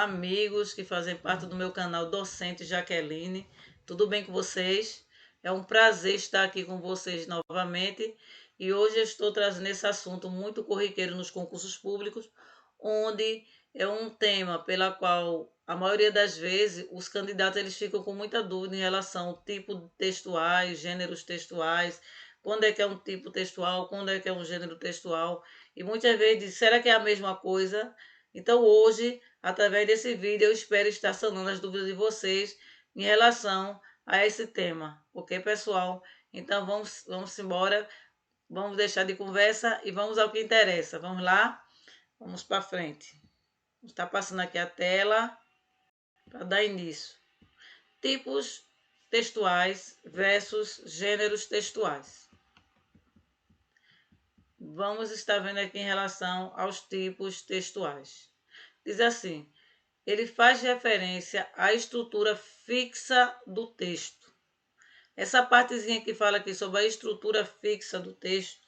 amigos que fazem parte do meu canal Docente Jaqueline. Tudo bem com vocês? É um prazer estar aqui com vocês novamente e hoje eu estou trazendo esse assunto muito corriqueiro nos concursos públicos, onde é um tema pela qual a maioria das vezes os candidatos eles ficam com muita dúvida em relação ao tipo de textuais, gêneros textuais, quando é que é um tipo textual, quando é que é um gênero textual, e muitas vezes diz, será que é a mesma coisa? Então, hoje, através desse vídeo, eu espero estar sanando as dúvidas de vocês em relação a esse tema, ok, pessoal? Então, vamos embora, vamos deixar de conversa e vamos ao que interessa. Vamos lá? Vamos para frente. Está passando aqui a tela para dar início. Tipos textuais versus gêneros textuais. Vamos estar vendo aqui em relação aos tipos textuais. Diz assim: ele faz referência à estrutura fixa do texto. Essa partezinha que fala aqui sobre a estrutura fixa do texto,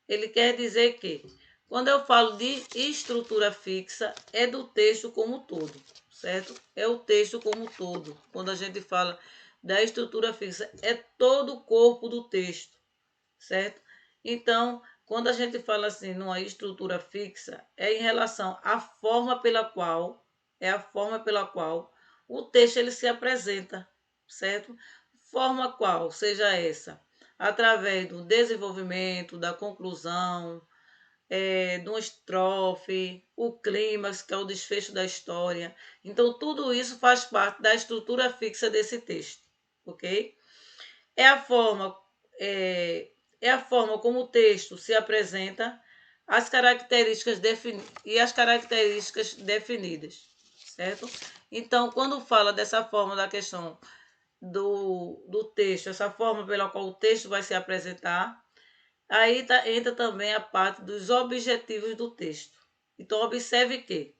ele quer dizer que, quando eu falo de estrutura fixa, é do texto como um todo, certo? É o texto como um todo. Quando a gente fala da estrutura fixa, é todo o corpo do texto, certo? Então, quando a gente fala assim, numa estrutura fixa, é em relação à forma pela qual o texto ele se apresenta, certo? Forma qual seja essa, através do desenvolvimento, da conclusão, de uma estrofe, o clímax, que é o desfecho da história. Então, tudo isso faz parte da estrutura fixa desse texto, ok? É a forma, é, é a forma como o texto se apresenta, as características e as características definidas, certo? Então, quando fala dessa forma da questão do texto, essa forma pela qual o texto vai se apresentar, aí entra também a parte dos objetivos do texto. Então, observe que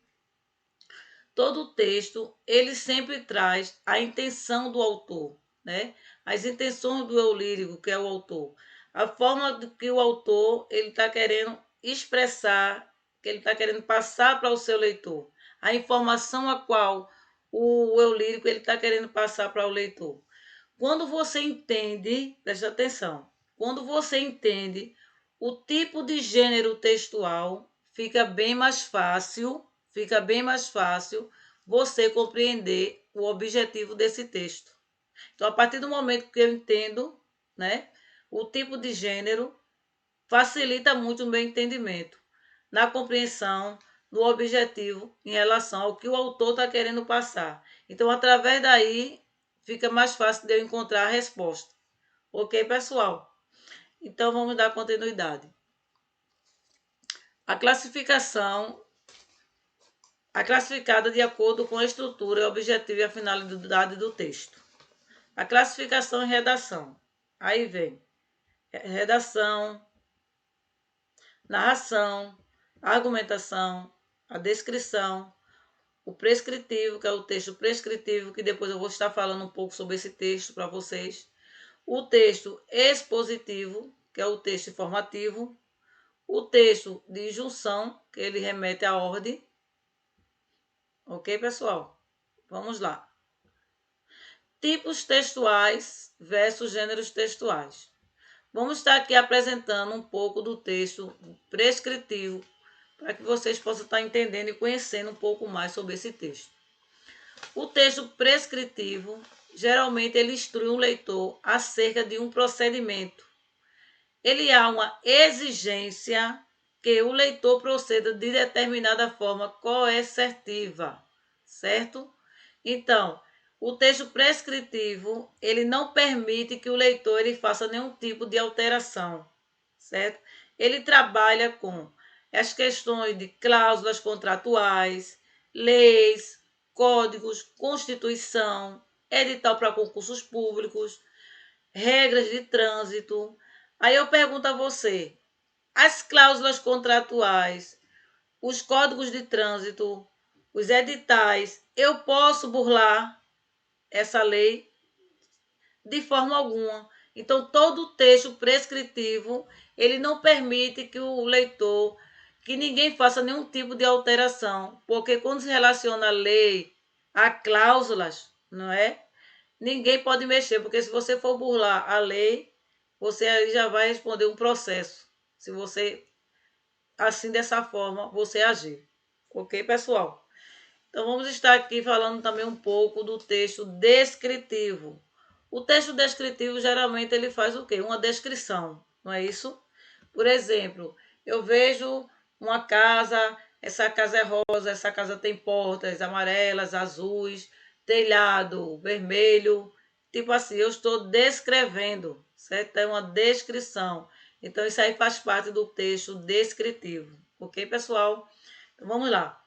todo texto, ele sempre traz a intenção do autor, né? As intenções do eu lírico, que é o autor. A forma que o autor ele está querendo expressar, que ele está querendo passar para o seu leitor. A informação a qual o eu lírico ele está querendo passar para o leitor. Quando você entende, preste atenção, quando você entende o tipo de gênero textual, fica bem mais fácil você compreender o objetivo desse texto. Então, a partir do momento que eu entendo, né, o tipo de gênero, facilita muito o meu entendimento na compreensão do objetivo em relação ao que o autor está querendo passar. Então, através daí, fica mais fácil de eu encontrar a resposta. Ok, pessoal? Então, vamos dar continuidade. A classificação classificada de acordo com a estrutura, o objetivo e a finalidade do texto. A classificação e redação. Aí vem redação, narração, argumentação, a descrição, o prescritivo, que é o texto prescritivo, que depois eu vou estar falando um pouco sobre esse texto para vocês. O texto expositivo, que é o texto informativo. O texto de junção, que ele remete à ordem. Ok, pessoal? Vamos lá. Tipos textuais versus gêneros textuais. Vamos estar aqui apresentando um pouco do texto prescritivo, para que vocês possam estar entendendo e conhecendo um pouco mais sobre esse texto. O texto prescritivo, geralmente, ele instrui o leitor acerca de um procedimento. Ele há uma exigência que o leitor proceda de determinada forma coercitiva, certo? Então, o texto prescritivo, ele não permite que o leitor ele faça nenhum tipo de alteração, certo? Ele trabalha com as questões de cláusulas contratuais, leis, códigos, constituição, edital para concursos públicos, regras de trânsito. Aí eu pergunto a você, as cláusulas contratuais, os códigos de trânsito, os editais, eu posso burlar essa lei? De forma alguma. Então, todo o texto prescritivo, ele não permite que o leitor, que ninguém faça nenhum tipo de alteração, porque quando se relaciona a lei a cláusulas, não é? Ninguém pode mexer, porque se você for burlar a lei, você aí já vai responder um processo. Se você, assim, dessa forma, você agir. Ok, pessoal? Então, vamos estar aqui falando também um pouco do texto descritivo. O texto descritivo, geralmente, ele faz o quê? Uma descrição, não é isso? Por exemplo, eu vejo uma casa, essa casa é rosa, essa casa tem portas amarelas, azuis, telhado vermelho. Tipo assim, eu estou descrevendo, certo? É uma descrição. Então, isso aí faz parte do texto descritivo. Ok, pessoal? Então, vamos lá.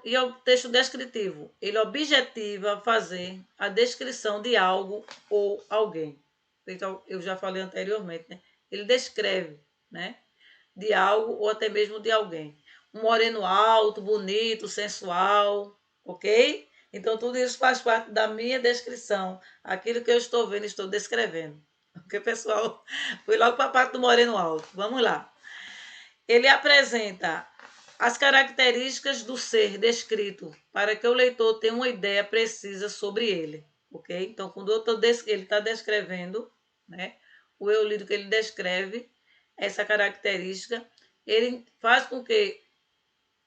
E o texto descritivo, ele objetiva fazer a descrição de algo ou alguém. Então, eu já falei anteriormente, né? Ele descreve, né? De algo ou até mesmo de alguém. Um moreno alto, bonito, sensual, ok? Então, tudo isso faz parte da minha descrição. Aquilo que eu estou vendo, estou descrevendo. Ok, pessoal? Fui logo para a parte do moreno alto. Vamos lá. Ele apresenta as características do ser descrito para que o leitor tenha uma ideia precisa sobre ele, ok? Então, quando ele está descrevendo, né, o eu lido que ele descreve essa característica, ele faz com que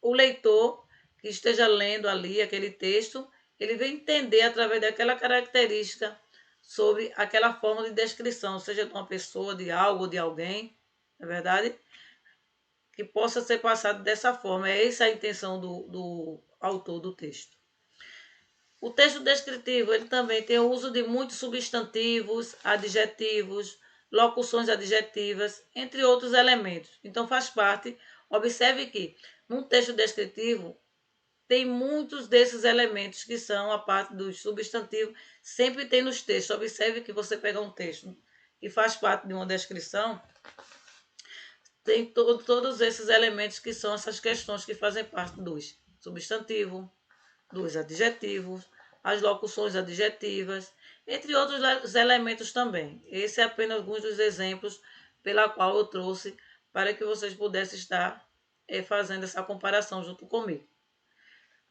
o leitor que esteja lendo ali aquele texto, ele venha entender através daquela característica sobre aquela forma de descrição, seja de uma pessoa, de algo, de alguém, não é verdade? Que possa ser passado dessa forma. É essa a intenção do autor do texto. O texto descritivo ele também tem o uso de muitos substantivos, adjetivos, locuções adjetivas, entre outros elementos. Então faz parte. Observe que num texto descritivo tem muitos desses elementos que são a parte dos substantivos, sempre tem nos textos. Observe que você pega um texto que faz parte de uma descrição, tem todos esses elementos que são essas questões que fazem parte dos substantivos, dos adjetivos, as locuções adjetivas, entre outros elementos também. Esse é apenas alguns dos exemplos pela qual eu trouxe para que vocês pudessem estar fazendo essa comparação junto comigo.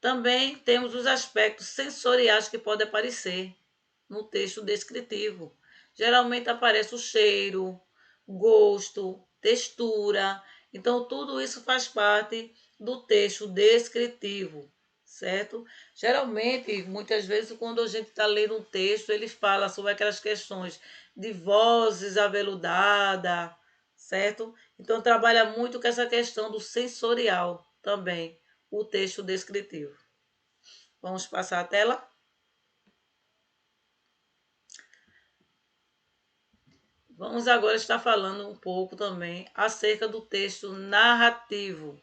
Também temos os aspectos sensoriais que podem aparecer no texto descritivo. Geralmente aparece o cheiro, gosto, textura. Então, tudo isso faz parte do texto descritivo, certo? Geralmente, muitas vezes, quando a gente está lendo um texto, ele fala sobre aquelas questões de vozes aveludadas, certo? Então, trabalha muito com essa questão do sensorial também, o texto descritivo. Vamos passar a tela? Vamos agora estar falando um pouco também acerca do texto narrativo.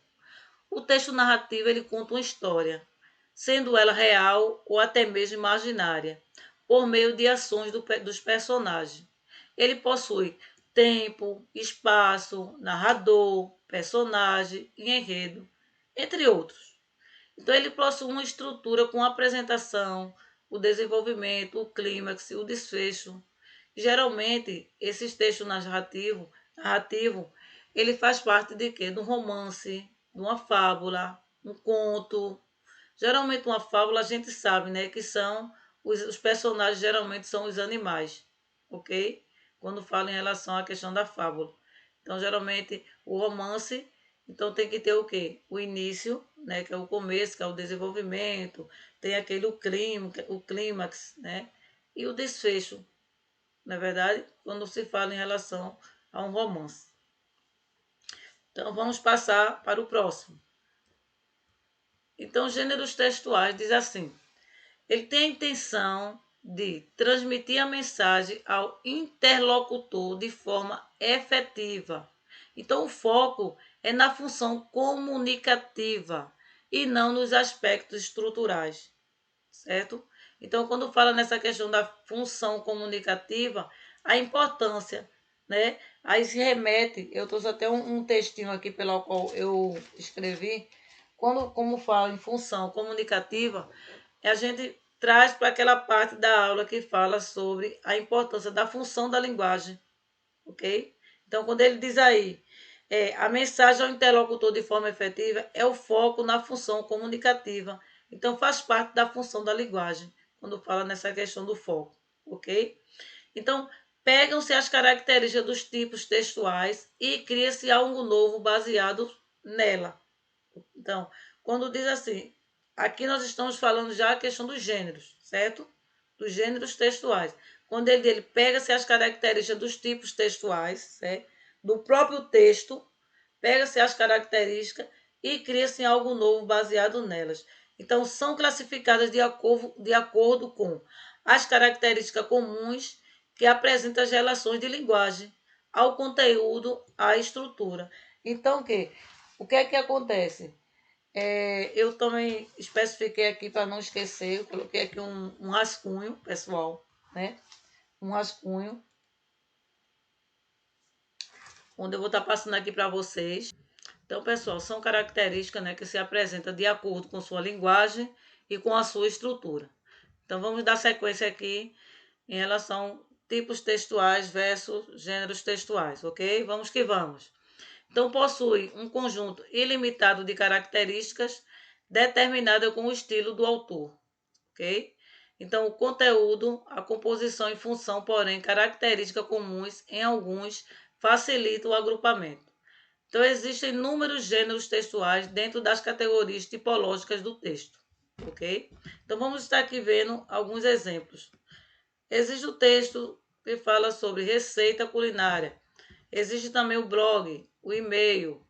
O texto narrativo ele conta uma história, sendo ela real ou até mesmo imaginária, por meio de ações dos personagens. Ele possui tempo, espaço, narrador, personagem e enredo, entre outros. Então, ele possui uma estrutura com a apresentação, o desenvolvimento, o clímax, o desfecho. Geralmente, esses textos narrativo, ele faz parte de quê? De um romance, de uma fábula, um conto. Geralmente, uma fábula a gente sabe, né? Que são os personagens geralmente são os animais, ok? Quando fala em relação à questão da fábula. Então, geralmente, o romance então tem que ter o quê? O início, né, que é o começo, que é o desenvolvimento, tem aquele o clímax, né? E o desfecho, na verdade, quando se fala em relação a um romance. Então vamos passar para o próximo. Então, gêneros textuais diz assim: ele tem a intenção de transmitir a mensagem ao interlocutor de forma efetiva. Então, o foco é na função comunicativa e não nos aspectos estruturais, certo? Então, quando fala nessa questão da função comunicativa, a importância, né? Aí se remete, eu trouxe até um textinho aqui pelo qual eu escrevi, como fala em função comunicativa, a gente traz para aquela parte da aula que fala sobre a importância da função da linguagem, ok? Então, quando ele diz aí, A mensagem ao interlocutor de forma efetiva é o foco na função comunicativa. Então, faz parte da função da linguagem, quando fala nessa questão do foco, ok? Então, pegam-se as características dos tipos textuais e cria-se algo novo baseado nela. Então, quando diz assim, aqui nós estamos falando já a questão dos gêneros, certo? Dos gêneros textuais. Quando ele pega-se as características dos tipos textuais, certo? Do próprio texto, pega-se as características e cria-se algo novo baseado nelas. Então, são classificadas de acordo com as características comuns que apresentam as relações de linguagem ao conteúdo, à estrutura. Então, o que é que acontece? Eu também especifiquei aqui para não esquecer, eu coloquei aqui um rascunho, pessoal, né? Um rascunho, onde eu vou estar passando aqui para vocês. Então, pessoal, são características, né, que se apresentam de acordo com sua linguagem e com a sua estrutura. Então, vamos dar sequência aqui em relação a tipos textuais versus gêneros textuais, ok? Vamos que vamos. Então, possui um conjunto ilimitado de características determinada com o estilo do autor, ok? Então, o conteúdo, a composição e função, porém, características comuns em alguns facilita o agrupamento. Então, existem inúmeros gêneros textuais dentro das categorias tipológicas do texto, ok? Então, vamos estar aqui vendo alguns exemplos. Existe o texto que fala sobre receita culinária. Existe também o blog, o e-mail,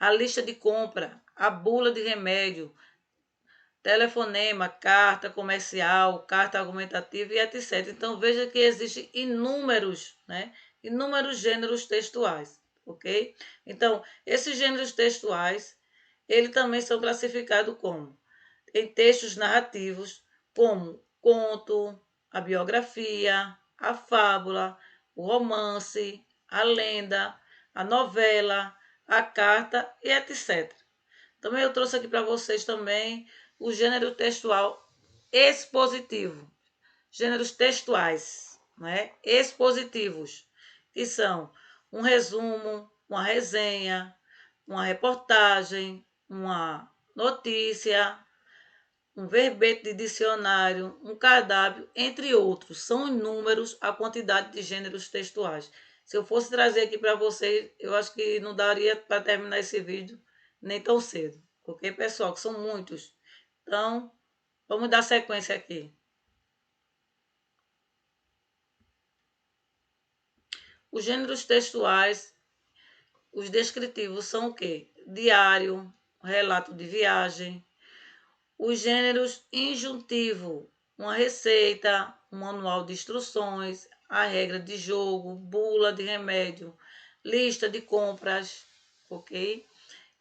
a lista de compra, a bula de remédio, telefonema, carta comercial, carta argumentativa e etc. Então, veja que existem inúmeros, né? Inúmeros gêneros textuais, ok? Então, esses gêneros textuais, eles também são classificados como em textos narrativos, como conto, a biografia, a fábula, o romance, a lenda, a novela, a carta e etc. Também eu trouxe aqui para vocês também o gênero textual expositivo, gêneros textuais, né? Expositivos, que são um resumo, uma resenha, uma reportagem, uma notícia, um verbete de dicionário, um cardápio, entre outros. São inúmeros a quantidade de gêneros textuais. Se eu fosse trazer aqui para vocês, eu acho que não daria para terminar esse vídeo nem tão cedo. Ok, pessoal? Que são muitos. Então, vamos dar sequência aqui. Os gêneros textuais, os descritivos são o quê? Diário, relato de viagem. Os gêneros injuntivo, uma receita, um manual de instruções, a regra de jogo, bula de remédio, lista de compras, ok?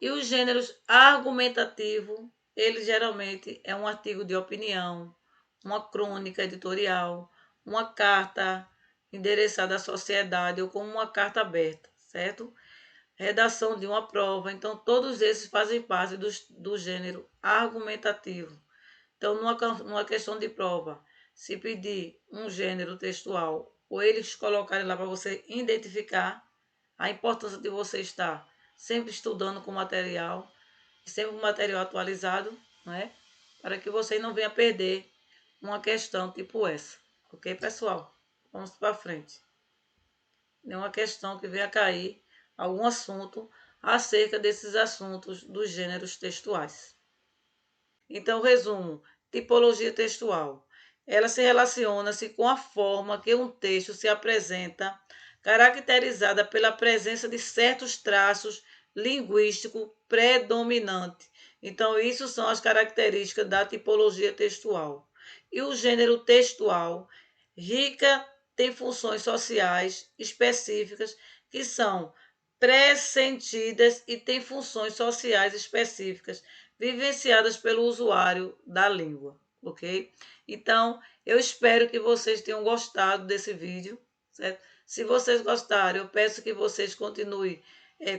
E os gêneros argumentativo, ele geralmente é um artigo de opinião, uma crônica editorial, uma carta endereçada à sociedade ou como uma carta aberta, certo? Redação de uma prova. Então, todos esses fazem parte do gênero argumentativo. Então, numa questão de prova, se pedir um gênero textual ou eles colocarem lá para você identificar a importância de você estar sempre estudando com material, sempre com material atualizado, né? Para que você não venha perder uma questão tipo essa. Ok, pessoal? Vamos para frente. Nenhuma questão que venha cair algum assunto acerca desses assuntos dos gêneros textuais. Então, resumo: tipologia textual. Ela se relaciona-se com a forma que um texto se apresenta, caracterizada pela presença de certos traços linguísticos predominantes. Então, isso são as características da tipologia textual. E o gênero textual, rica, tem funções sociais específicas que são pressentidas e tem funções sociais específicas vivenciadas pelo usuário da língua, ok? Então, eu espero que vocês tenham gostado desse vídeo, certo? Se vocês gostaram, eu peço que vocês continuem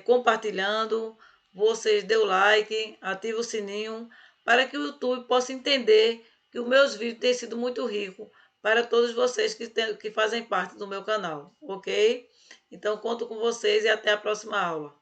compartilhando, vocês dê o like, ative o sininho, para que o YouTube possa entender que os meus vídeos têm sido muito ricos para todos vocês que fazem parte do meu canal, ok? Então, conto com vocês e até a próxima aula.